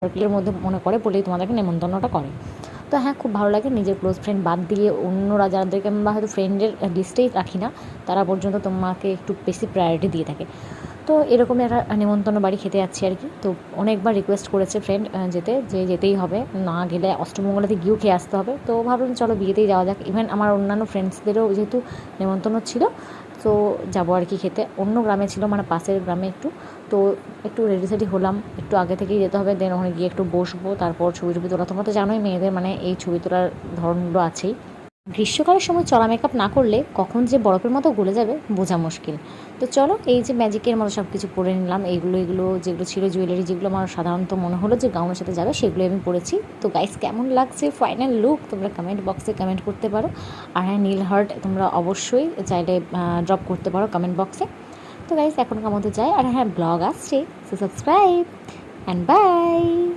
সার্কেলের মধ্যে মনে করে বলেই তোমাদেরকে নেমন্তন্নটা করে। তো হ্যাঁ, খুব ভালো লাগে নিজের ক্লোজ ফ্রেন্ড বাদ দিয়ে অন্যরা যাদেরকে আমরা হয়তো ফ্রেন্ডের লিস্টেই রাখি না, তারা পর্যন্ত তোমাকে একটু বেশি প্রায়োরিটি দিয়ে থাকে। তো এরকমই একটা নেমন্তন্ন বাড়ি খেতে যাচ্ছি আর কি। তো অনেকবার রিকোয়েস্ট করেছে ফ্রেন্ড যেতেই হবে, না গেলে অষ্টমঙ্গলাতে গিয়েও খেয়ে আসতে হবে। তো ভাবলাম চলো বিয়েতেই যাওয়া যাক। ইভেন আমার অন্যান্য ফ্রেন্ডসদেরও যেহেতু নেমন্তন্ন ছিল, তো যাবো আর কি খেতে। অন্য গ্রামে ছিল, মানে পাশের গ্রামে একটু। তো একটু রেডি সেডি হলাম, একটু আগে থেকেই যেতে হবে, দেন ওখানে গিয়ে একটু বসবো, তারপর ছবি টবি তোলা। তোমরা তো জানোই মেয়েদের মানে এই ছবি তোলার ধরনগুলো আছেই। গ্রীষ্মকালের সময় চড়া মেকআপ না করলে কখন যে বরফের মতো গলে যাবে বোঝা মুশকিল। তো চলো, এই যে ম্যাজিকের মতো সব কিছু পরে নিলাম। এগুলো যেগুলো ছিল জুয়েলারি, যেগুলো আমার সাধারণত মনে হলো যে গাউনের সাথে যাবে, সেগুলো আমি পরেছি। তো গাইস, কেমন লাগছে ফাইনাল লুক তোমরা কমেন্ট বক্সে কমেন্ট করতে পারো। আর হ্যাঁ, নীল হার্ট তোমরা অবশ্যই চাইলে ড্রপ করতে পারো কমেন্ট বক্সে। তো গাইস, এখনকার মতো যাই। আর হ্যাঁ, ব্লগ আসছে, সো সাবস্ক্রাইব অ্যান্ড বাই।